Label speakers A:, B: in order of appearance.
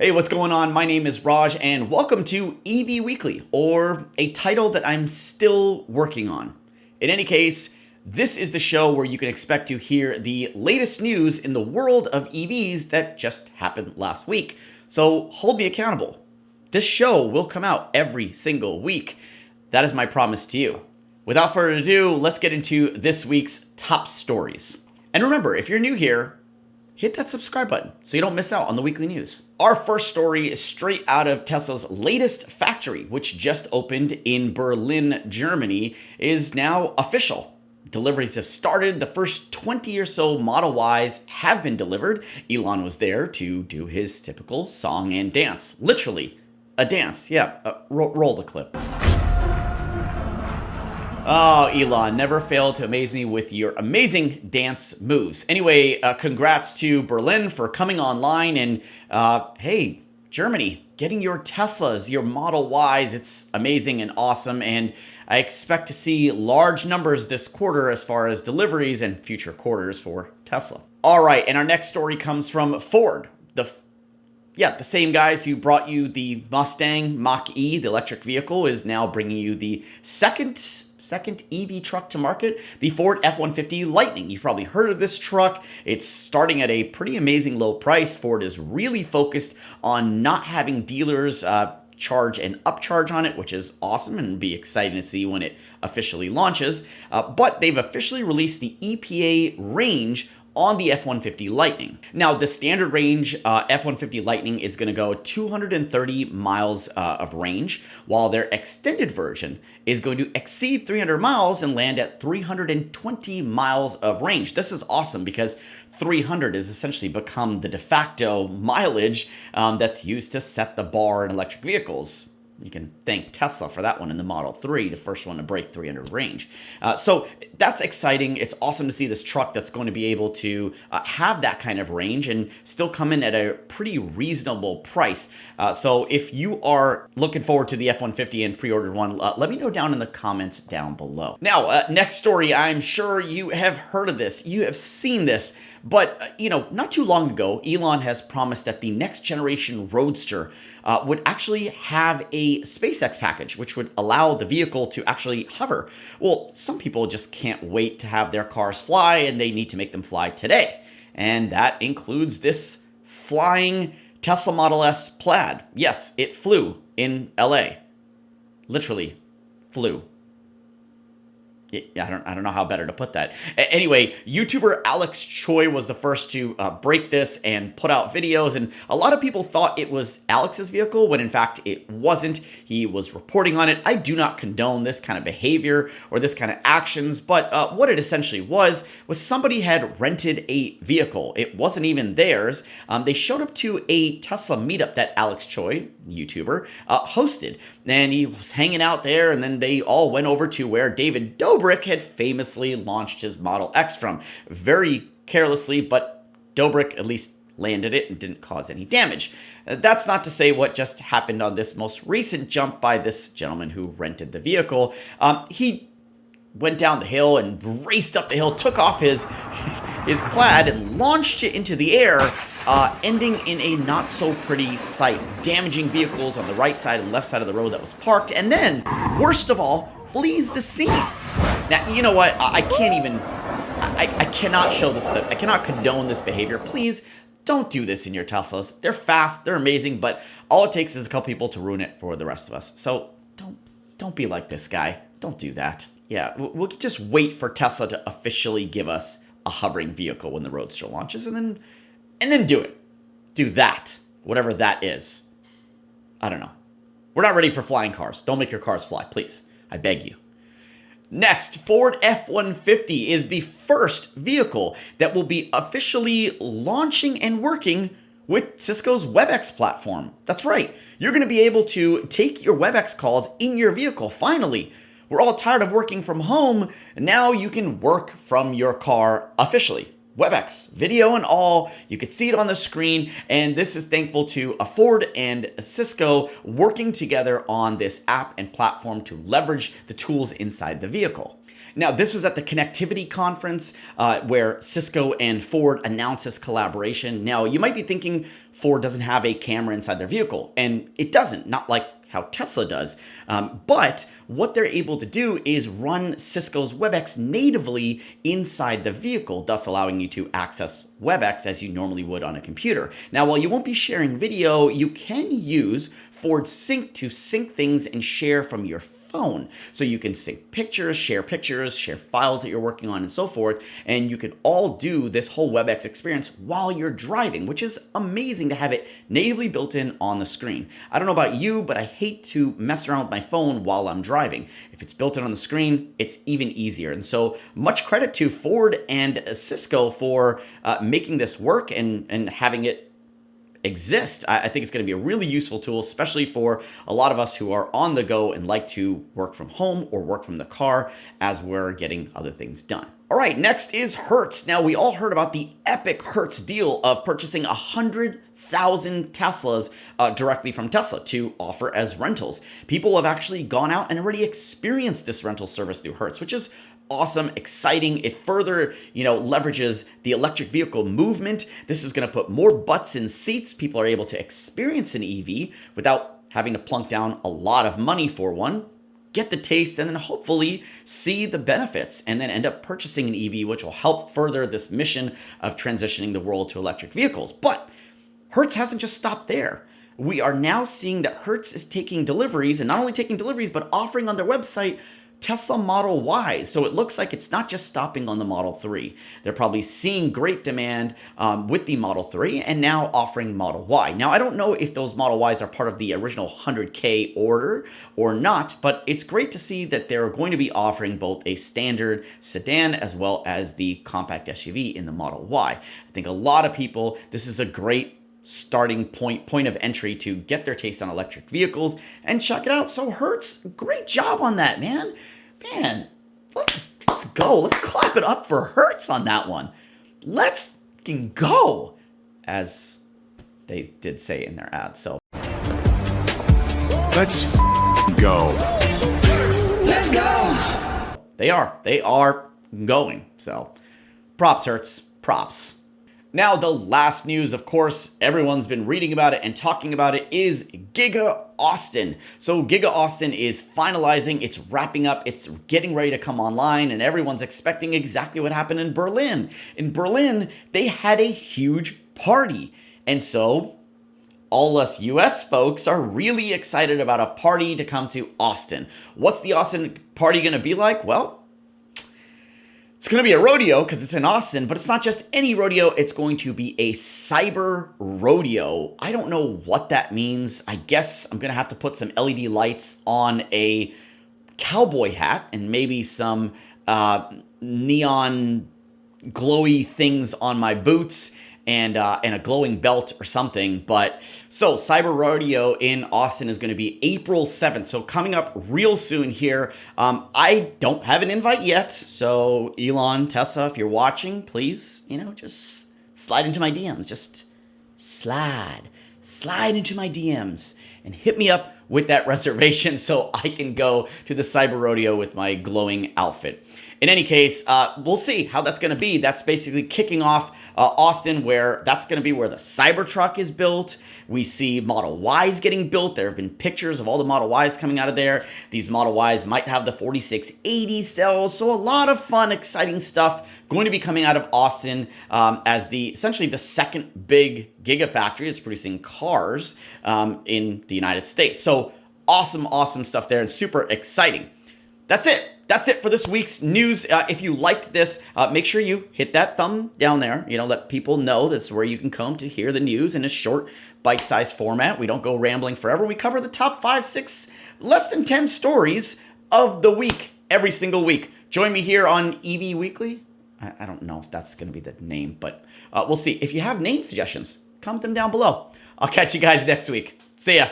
A: Hey, what's going on? My name is Raj and welcome to EV Weekly, or a title that I'm still working on. In any case, this is the show where you can expect to hear the latest news in the world of EVs that just happened last week. So hold me accountable. This show will come out every single week. That is my promise to you. Without further ado, let's get into this week's top stories. And remember, if you're new here, hit that subscribe button so you don't miss out on the weekly news. Our first story is straight out of Tesla's latest factory, which just opened in Berlin, Germany, is now official. Deliveries have started. The first 20 or so Model Ys have been delivered. Elon was there to do his typical song and dance. Literally, a dance. Yeah, roll the clip. Oh, Elon, never fail to amaze me with your amazing dance moves. Anyway, congrats to Berlin for coming online, and hey, Germany, getting your Teslas, your Model Ys, it's amazing and awesome, and I expect to see large numbers this quarter as far as deliveries and future quarters for Tesla. All right, and our next story comes from Ford. The same guys who brought you the Mustang Mach-E, the electric vehicle, is now bringing you the second EV truck to market, the Ford F-150 Lightning. You've probably heard of this truck. It's starting at a pretty amazing low price. Ford is really focused on not having dealers charge an upcharge on it, which is awesome, and it'll be exciting to see when it officially launches. But they've officially released the EPA range on the F-150 Lightning. Now, the standard range F-150 Lightning is going to go 230 miles of range, while their extended version is going to exceed 300 miles and land at 320 miles of range. This is awesome because 300 has essentially become the de facto mileage that's used to set the bar in electric vehicles. You can thank Tesla for that one in the Model 3, the first one to break 300 range. So that's exciting. It's awesome to see this truck that's going to be able to have that kind of range and still come in at a pretty reasonable price. So if you are looking forward to the F-150 and pre-ordered one, let me know down in the comments down below. Now, next story, I'm sure you have heard of this. You have seen this. But, not too long ago, Elon has promised that the next generation Roadster would actually have a SpaceX package, which would allow the vehicle to actually hover. Well, some people just can't wait to have their cars fly, and they need to make them fly today. And that includes this flying Tesla Model S Plaid. Yes, it flew in LA. Literally flew. I don't know how better to put that. Anyway, YouTuber Alex Choi was the first to break this and put out videos, and a lot of people thought it was Alex's vehicle when in fact it wasn't. He was reporting on it. I do not condone this kind of behavior or this kind of actions, but what it essentially was somebody had rented a vehicle. It wasn't even theirs. They showed up to a Tesla meetup that Alex Choi, YouTuber, hosted, and he was hanging out there, and then they all went over to where David Dobrik had famously launched his Model X from. Very carelessly, but Dobrik at least landed it and didn't cause any damage. That's not to say what just happened on this most recent jump by this gentleman who rented the vehicle. He went down the hill and raced up the hill, took off his Plaid and launched it into the air, ending in a not so pretty sight, damaging vehicles on the right side and left side of the road that was parked, and then, worst of all, flees the scene. Now, you know what? I cannot show this clip. I cannot condone this behavior. Please don't do this in your Teslas. They're fast, they're amazing, but all it takes is a couple people to ruin it for the rest of us. So don't be like this guy. Don't do that. Yeah, we'll just wait for Tesla to officially give us a hovering vehicle when the Roadster launches, and then do it. Do that, whatever that is. I don't know. We're not ready for flying cars. Don't make your cars fly, please. I beg you. Next, Ford F-150 is the first vehicle that will be officially launching and working with Cisco's Webex platform. That's right. You're going to be able to take your Webex calls in your vehicle, finally. We're all tired of working from home. Now you can work from your car officially. Webex, video and all. You can see it on the screen, and this is thankful to Ford and Cisco working together on this app and platform to leverage the tools inside the vehicle. Now, this was at the Connectivity Conference where Cisco and Ford announced this collaboration. Now, you might be thinking Ford doesn't have a camera inside their vehicle, and it doesn't, not like how Tesla does. But what they're able to do is run Cisco's Webex natively inside the vehicle, thus allowing you to access Webex as you normally would on a computer. Now, while you won't be sharing video, you can use Ford Sync to sync things and share from your phone. So you can sync pictures, share files that you're working on and so forth. And you can all do this whole WebEx experience while you're driving, which is amazing to have it natively built in on the screen. I don't know about you, but I hate to mess around with my phone while I'm driving. If it's built in on the screen, it's even easier. And so much credit to Ford and Cisco for making this work and having it exist. I think it's going to be a really useful tool, especially for a lot of us who are on the go and like to work from home or work from the car as we're getting other things done. All right, next is Hertz. Now, we all heard about the epic Hertz deal of purchasing 100,000 Teslas directly from Tesla to offer as rentals. People have actually gone out and already experienced this rental service through Hertz, which is awesome, exciting. It further, leverages the electric vehicle movement. This is going to put more butts in seats. People are able to experience an EV without having to plunk down a lot of money for one, get the taste, and then hopefully see the benefits and then end up purchasing an EV, which will help further this mission of transitioning the world to electric vehicles. But Hertz hasn't just stopped there. We are now seeing that Hertz is taking deliveries, and not only taking deliveries, but offering on their website Tesla Model Y. So it looks like it's not just stopping on the Model 3. They're probably seeing great demand with the Model 3 and now offering Model Y. Now, I don't know if those Model Ys are part of the original 100K order or not, but it's great to see that they're going to be offering both a standard sedan as well as the compact SUV in the Model Y. I think a lot of people, this is a great starting point of entry to get their taste on electric vehicles and check it out. So Hertz, great job on that, man. Let's go. Let's clap it up for Hertz on that one. Let's fucking go, as they did say in their ad. So
B: let's go.
C: Let's go.
A: They are going. So props, Hertz, props. Now, the last news, of course, everyone's been reading about it and talking about it, is Giga Austin. So Giga Austin is finalizing, it's wrapping up, it's getting ready to come online, and everyone's expecting exactly what happened in Berlin. In Berlin, they had a huge party. And so all us US folks are really excited about a party to come to Austin. What's the Austin party going to be like? Well, it's going to be a rodeo because it's in Austin, but it's not just any rodeo. It's going to be a cyber rodeo. I don't know what that means. I guess I'm going to have to put some LED lights on a cowboy hat and maybe some neon glowy things on my boots and a glowing belt or something. But so Cyber Rodeo in Austin is going to be April 7th. So coming up real soon here. I don't have an invite yet. So Elon, Tessa, if you're watching, please, just slide into my DMs. Just slide into my DMs and hit me up with that reservation so I can go to the Cyber Rodeo with my glowing outfit. In any case, we'll see how that's going to be. That's basically kicking off Austin, where that's going to be where the Cybertruck is built. We see Model Ys getting built. There have been pictures of all the Model Ys coming out of there. These Model Ys might have the 4680 cells. So a lot of fun, exciting stuff going to be coming out of Austin as essentially the second big Gigafactory that's producing cars in the United States. So awesome stuff there and super exciting. That's it. That's it for this week's news. If you liked this, make sure you hit that thumb down there. Let people know this is where you can come to hear the news in a short, bite-sized format. We don't go rambling forever. We cover the top 5, 6, less than 10 stories of the week every single week. Join me here on EV Weekly. I don't know if that's going to be the name, but we'll see. If you have name suggestions, comment them down below. I'll catch you guys next week. See ya.